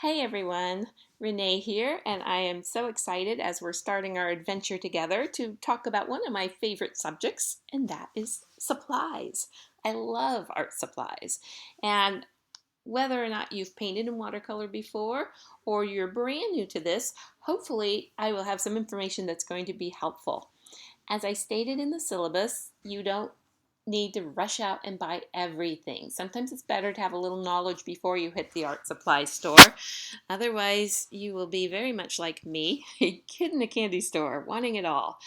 Hey everyone, Renee here, and I am so excited as we're starting our adventure together to talk about one of my favorite subjects, and that is supplies. I love art supplies, and whether or not you've painted in watercolor before or you're brand new to this, hopefully I will have some information that's going to be helpful. As I stated in the syllabus, you don't need to rush out and buy everything. Sometimes it's better to have a little knowledge before you hit the art supply store. Otherwise, you will be very much like me, a kid in a candy store, wanting it all.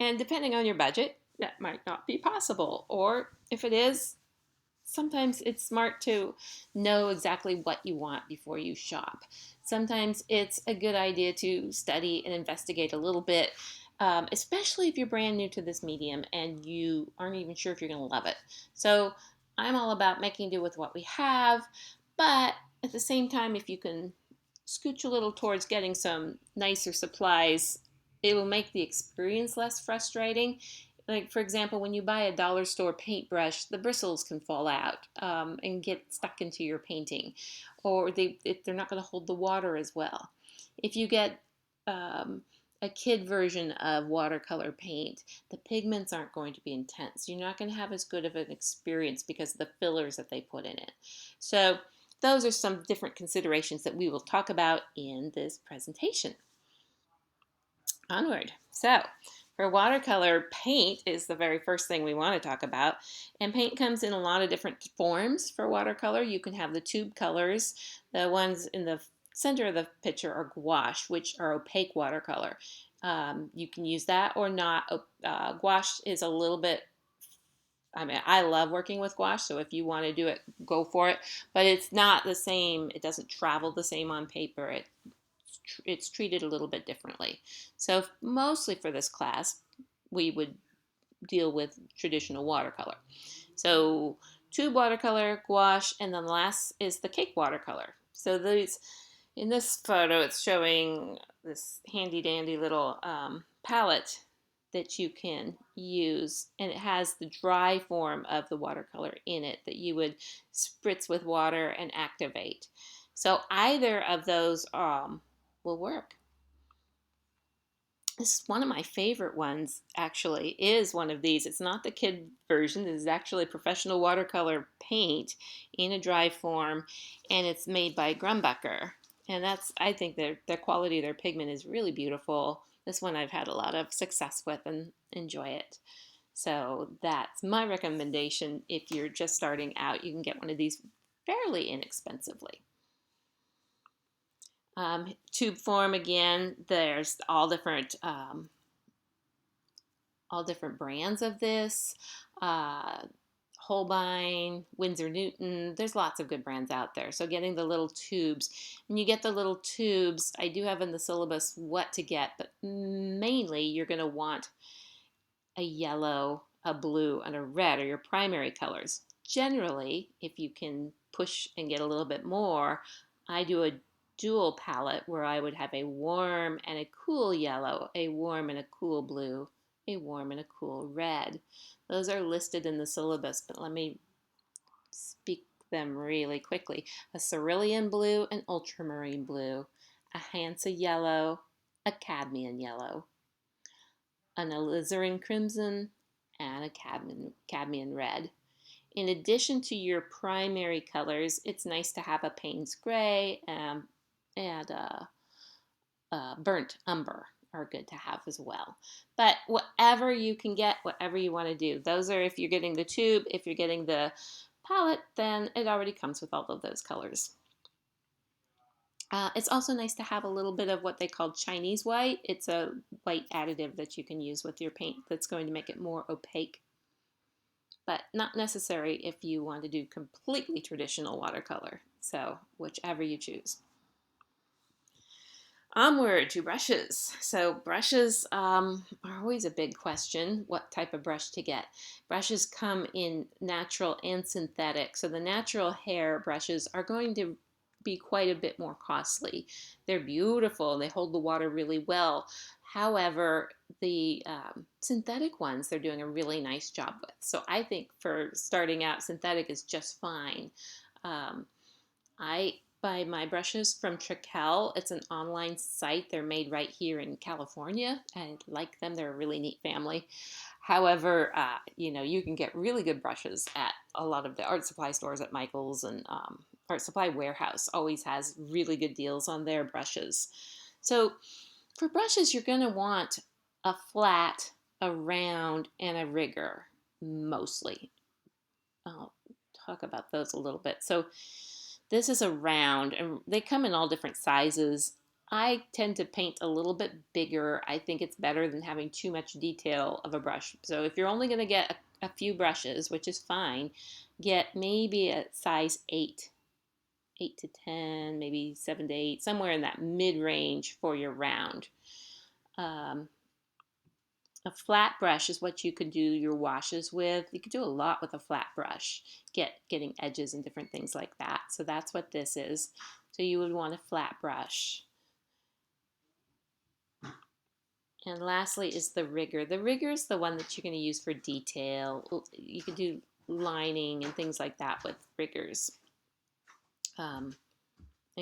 And depending on your budget, that might not be possible. Or if it is, sometimes it's smart to know exactly what you want before you shop. Sometimes it's a good idea to study and investigate a little bit, especially if you're brand new to this medium and you aren't even sure if you're going to love it. So I'm all about making do with what we have, but at the same time, if you can scooch a little towards getting some nicer supplies, it will make the experience less frustrating. Like, for example, when you buy a dollar store paintbrush, the bristles can fall out and get stuck into your painting, or they're not going to hold the water as well. If you get um, a kid version of watercolor paint, the pigments aren't going to be intense. You're not going to have as good of an experience because of the fillers that they put in it. So those are some different considerations that we will talk about in this presentation. Onward. So, for watercolor, paint is the very first thing we want to talk about. And paint comes in a lot of different forms for watercolor. You can have the tube colors. The ones in the center of the picture are gouache, which are opaque watercolor. You can use that or not. Gouache is a little bit, I mean, I love working with gouache, so if you want to do it, go for it. But it's not the same, it doesn't travel the same on paper. It's treated a little bit differently. So mostly for this class, we would deal with traditional watercolor. So tube watercolor, gouache, and then the last is the cake watercolor. So these, in this photo, it's showing this handy dandy little palette that you can use, and it has the dry form of the watercolor in it that you would spritz with water and activate. So either of those will work. This is one of my favorite ones, actually, is one of these. It's not the kid version. This is actually professional watercolor paint in a dry form, and it's made by Grumbacher. And I think their quality, their pigment is really beautiful. This one I've had a lot of success with and enjoy it. So that's my recommendation. If you're just starting out, you can get one of these fairly inexpensively. Tube form again, there's all different brands of this. Holbein, Winsor Newton, there's lots of good brands out there. So getting the little tubes. When you get the little tubes, I do have in the syllabus what to get, but mainly you're going to want a yellow, a blue, and a red are your primary colors. Generally, if you can push and get a little bit more, I do a dual palette where I would have a warm and a cool yellow, a warm and a cool blue, a warm and a cool red. Those are listed in the syllabus, but let me speak them really quickly. A cerulean blue, an ultramarine blue, a Hansa yellow, a cadmium yellow, an alizarin crimson, and a cadmium red. In addition to your primary colors, it's nice to have a Payne's gray and burnt umber are good to have as well. But whatever you can get, whatever you want to do. Those are if you're getting the tube. If you're getting the palette, then it already comes with all of those colors. It's also nice to have a little bit of what they call Chinese white. It's a white additive that you can use with your paint that's going to make it more opaque, but not necessary if you want to do completely traditional watercolor. So whichever you choose. Onward to brushes. So brushes are always a big question, what type of brush to get. Brushes come in natural and synthetic. So the natural hair brushes are going to be quite a bit more costly. They're beautiful. They hold the water really well. However, the synthetic ones, they're doing a really nice job with. So I think for starting out, synthetic is just fine. I buy my brushes from Trical. It's an online site. They're made right here in California. I like them. They're a really neat family. However, you can get really good brushes at a lot of the art supply stores at Michael's, and Art Supply Warehouse always has really good deals on their brushes. So for brushes, you're going to want a flat, a round, and a rigger mostly. I'll talk about those a little bit. So this is a round, and they come in all different sizes. I tend to paint a little bit bigger. I think it's better than having too much detail of a brush. So if you're only going to get a few brushes, which is fine, get maybe a size 8, 8 to 10, maybe 7 to 8, somewhere in that mid-range for your round. Um, a flat brush is what you could do your washes with. You could do a lot with a flat brush, getting edges and different things like that. So that's what this is. So you would want a flat brush. And lastly is the rigger. The rigger is the one that you're going to use for detail. You could do lining and things like that with riggers. And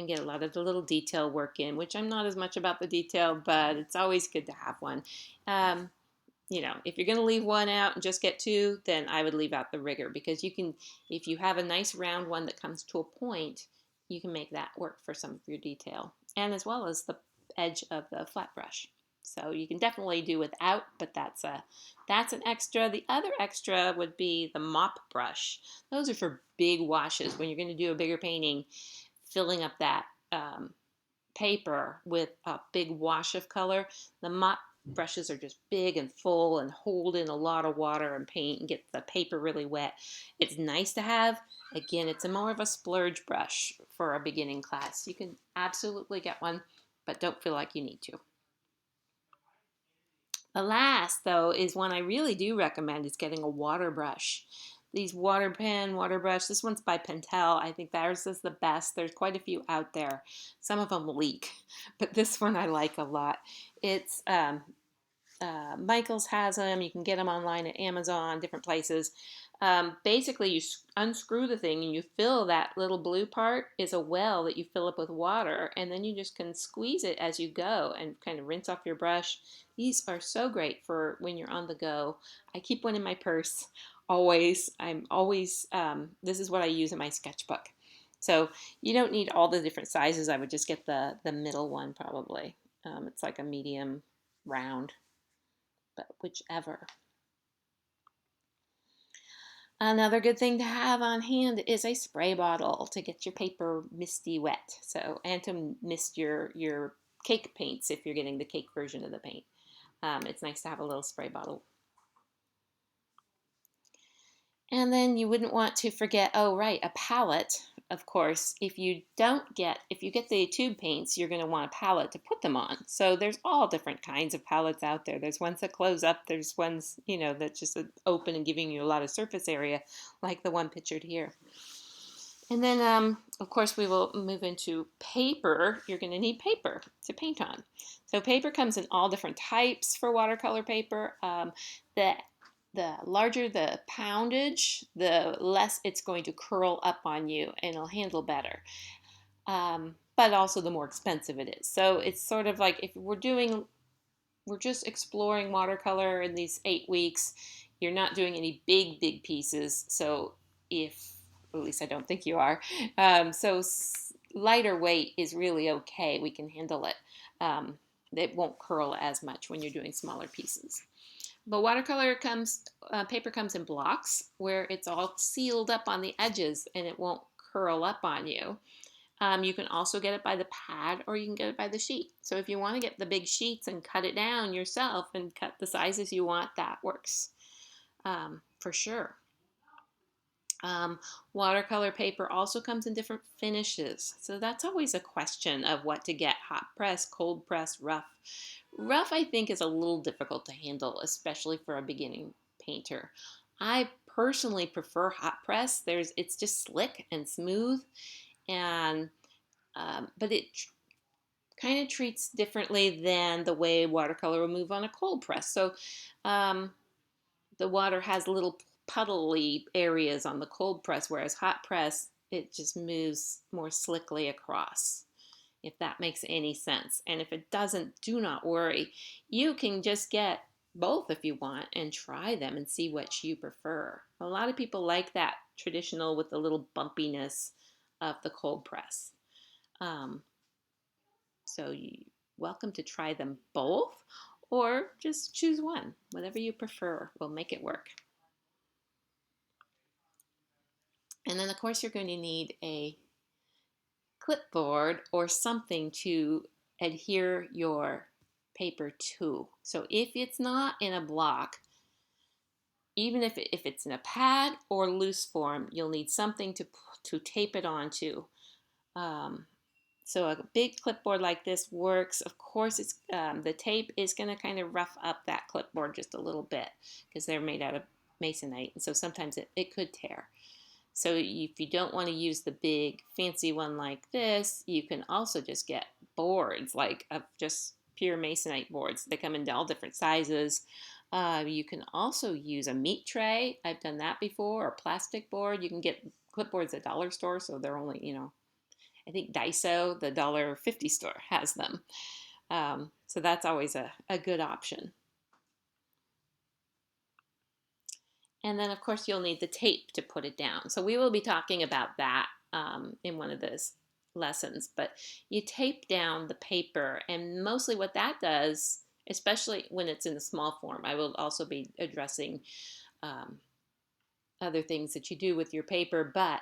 get a lot of the little detail work in, which I'm not as much about the detail, but it's always good to have one. If you're going to leave one out and just get two, then I would leave out the rigger, because you can, if you have a nice round one that comes to a point, you can make that work for some of your detail, and as well as the edge of the flat brush. So you can definitely do without, but that's an extra. The other extra would be the mop brush. Those are for big washes when you're going to do a bigger painting, filling up that paper with a big wash of color. The mop brushes are just big and full and hold in a lot of water and paint and get the paper really wet. It's nice to have. Again, it's more of a splurge brush for a beginning class. You can absolutely get one, but don't feel like you need to. The last, though, is one I really do recommend, is getting a water brush. These water pen, water brush, this one's by Pentel. I think theirs is the best. There's quite a few out there. Some of them leak, but this one I like a lot. It's Michael's has them. You can get them online at Amazon, different places. Basically, you unscrew the thing and you fill that little blue part is a well that you fill up with water, and then you just can squeeze it as you go and kind of rinse off your brush. These are so great for when you're on the go. I keep one in my purse always. This is what I use in my sketchbook. So you don't need all the different sizes. I would just get the middle one probably. It's like a medium round, but whichever. Another good thing to have on hand is a spray bottle to get your paper misty wet. And to mist your cake paints if you're getting the cake version of the paint. It's nice to have a little spray bottle. And then you wouldn't want to forget, oh right, a palette. Of course, if you get the tube paints, you're going to want a palette to put them on. So there's all different kinds of palettes out there. There's ones that close up. There's ones, that just open and giving you a lot of surface area, like the one pictured here. And then, of course, we will move into paper. You're going to need paper to paint on. So paper comes in all different types for watercolor paper. The larger the poundage, the less it's going to curl up on you and it'll handle better. But also the more expensive it is. So it's sort of like if we're just exploring watercolor in these 8 weeks, you're not doing any big pieces. So at least I don't think you are. Lighter weight is really okay. We can handle it. It won't curl as much when you're doing smaller pieces. But paper comes in blocks where it's all sealed up on the edges and it won't curl up on you. You can also get it by the pad, or you can get it by the sheet. So if you want to get the big sheets and cut it down yourself and cut the sizes you want, that works for sure. Watercolor paper also comes in different finishes. So that's always a question of what to get: hot press, cold press, rough. Rough, I think, is a little difficult to handle, especially for a beginning painter. I personally prefer hot press. It's just slick and smooth, and but it kind of treats differently than the way watercolor will move on a cold press. So the water has little puddly areas on the cold press, whereas hot press, it just moves more slickly across, if that makes any sense. And if it doesn't, do not worry. You can just get both if you want and try them and see which you prefer. A lot of people like that traditional with the little bumpiness of the cold press. Um, so you're welcome to try them both or just choose one. Whatever you prefer will make it work. And then of course you're going to need a clipboard or something to adhere your paper to. So if it's not in a block, even if it's in a pad or loose form, you'll need something to tape it onto. Um, so a big clipboard like this works. Of course, it's the tape is going to kind of rough up that clipboard just a little bit because they're made out of masonite, and so sometimes it could tear. So if you don't want to use the big fancy one like this, you can also just get boards like just pure masonite boards. They come in all different sizes. You can also use a meat tray. I've done that before, or a plastic board. You can get clipboards at dollar store, so they're only, I think Daiso, the $1.50 store, has them. So that's always a good option. And then, of course, you'll need the tape to put it down. So we will be talking about that in one of those lessons. But you tape down the paper, and mostly what that does, especially when it's in a small form, I will also be addressing um, other things that you do with your paper, but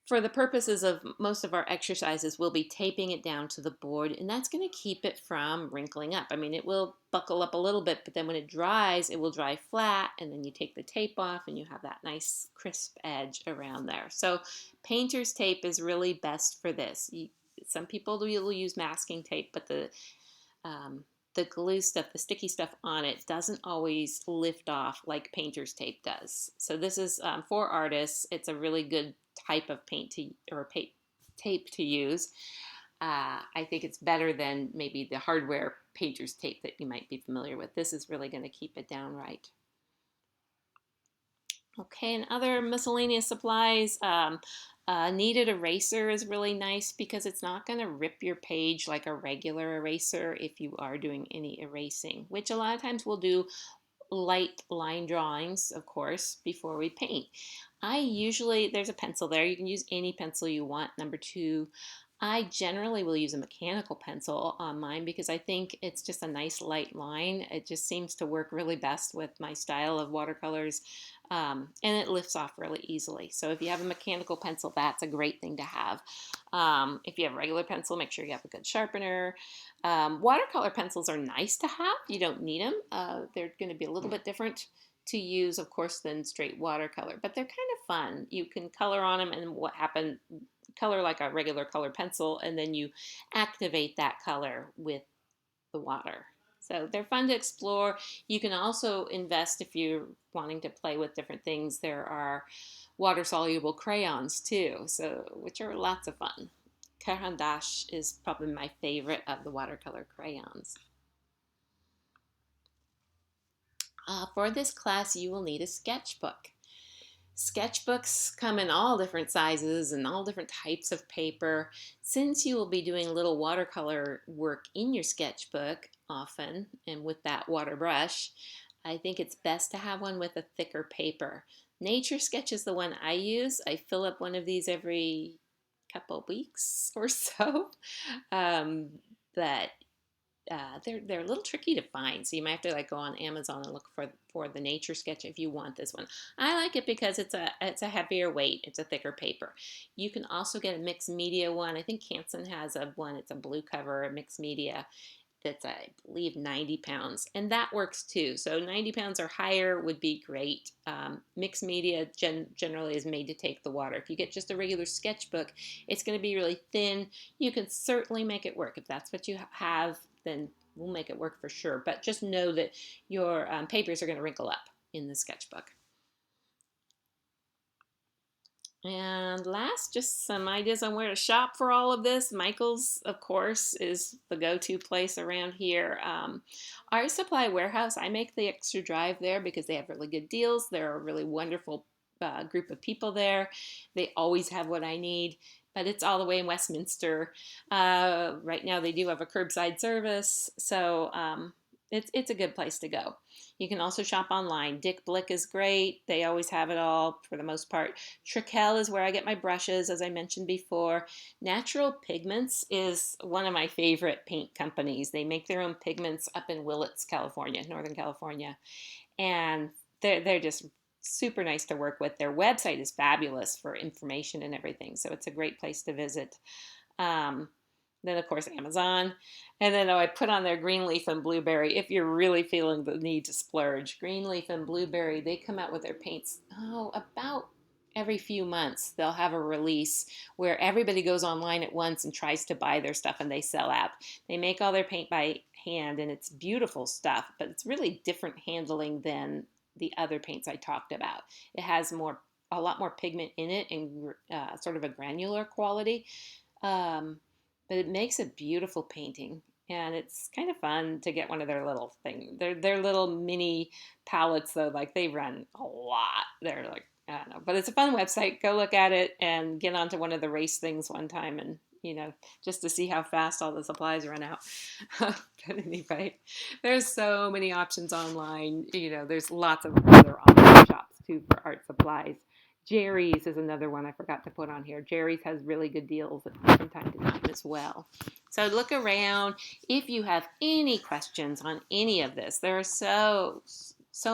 for the purposes of most of our exercises, we'll be taping it down to the board, and that's going to keep it from wrinkling up. I mean, it will buckle up a little bit, but then when it dries, it will dry flat, and then you take the tape off, and you have that nice crisp edge around there. So painter's tape is really best for this. Some people will use masking tape, but the glue stuff, the sticky stuff on it, doesn't always lift off like painter's tape does. So this is for artists. It's a really good type of tape to use. I think it's better than maybe the hardware painter's tape that you might be familiar with. This is really going to keep it down right. Okay, and other miscellaneous supplies. Kneaded eraser is really nice because it's not going to rip your page like a regular eraser if you are doing any erasing, which a lot of times we'll do light line drawings, of course, before we paint. There's a pencil there. You can use any pencil you want. Number two, I generally will use a mechanical pencil on mine because I think it's just a nice light line. It just seems to work really best with my style of watercolors, and it lifts off really easily. So if you have a mechanical pencil, that's a great thing to have. If you have a regular pencil, make sure you have a good sharpener. Watercolor pencils are nice to have. You don't need them. They're going to be a little bit different to use, of course, than straight watercolor, but they're kind of fun. You can color on them, and color like a regular color pencil, and then you activate that color with the water. So they're fun to explore. You can also invest if you're wanting to play with different things. There are water soluble crayons too, which are lots of fun. Caran d'Ache is probably my favorite of the watercolor crayons. For this class, you will need a sketchbook. Sketchbooks come in all different sizes and all different types of paper. Since you will be doing a little watercolor work in your sketchbook often and with that water brush, I think it's best to have one with a thicker paper. Nature Sketch is the one I use. I fill up one of these every couple weeks or so. But they're a little tricky to find, so you might have to go on Amazon and look for the Nature Sketch if you want this one. I like it because it's a heavier weight, it's a thicker paper. You can also get a mixed media one. I think Canson has one. It's a blue cover, a mixed media. That's, I believe, 90 pounds, and that works too. So 90 pounds or higher would be great. Mixed media generally is made to take the water. If you get just a regular sketchbook, it's going to be really thin. You can certainly make it work. If that's what you have, then we'll make it work for sure. But just know that your papers are going to wrinkle up in the sketchbook. And last, just some ideas on where to shop for all of this. Michael's, of course, is the go-to place around here. Art Supply Warehouse, I make the extra drive there because they have really good deals. They're a really wonderful group of people there. They always have what I need, but it's all the way in Westminster. Right now they do have a curbside service, so it's a good place to go. You can also shop online. Dick Blick is great. They always have it all for the most part. Trekell is where I get my brushes, as I mentioned before. Natural Pigments is one of my favorite paint companies. They make their own pigments up in Willits, California, Northern California. And they're just super nice to work with. Their website is fabulous for information and everything, so it's a great place to visit. Um, then, of course, Amazon. And then I put on their Greenleaf and Blueberry if you're really feeling the need to splurge. Greenleaf and Blueberry, they come out with their paints, about every few months. They'll have a release where everybody goes online at once and tries to buy their stuff and they sell out. They make all their paint by hand and it's beautiful stuff, but it's really different handling than the other paints I talked about. It has a lot more pigment in it and sort of a granular quality. But it makes a beautiful painting, and it's kind of fun to get one of their little things. Their little mini palettes, though, like they run a lot. They're like, I don't know, but it's a fun website. Go look at it and get onto one of the race things one time, and just to see how fast all the supplies run out. But anyway, there's so many options online. There's lots of other online shops too for art supplies. Jerry's is another one I forgot to put on here. Jerry's has really good deals from time to time as well. So look around. If you have any questions on any of this, there are so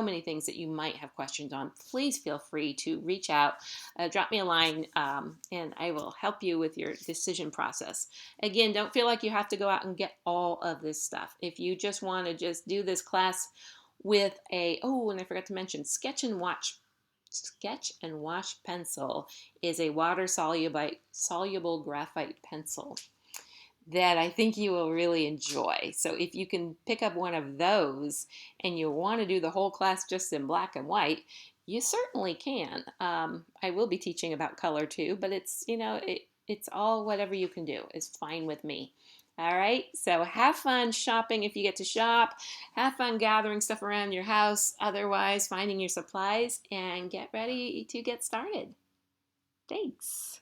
many things that you might have questions on. Please feel free to reach out, drop me a line, and I will help you with your decision process. Again, don't feel like you have to go out and get all of this stuff. If you just want to just do this class with and I forgot to mention, Sketch and Wash pencil is a water soluble graphite pencil that I think you will really enjoy. So if you can pick up one of those and you want to do the whole class just in black and white, you certainly can. I will be teaching about color too, but it's all whatever you can do is fine with me. All right, so have fun shopping if you get to shop. Have fun gathering stuff around your house, otherwise finding your supplies, and get ready to get started. Thanks.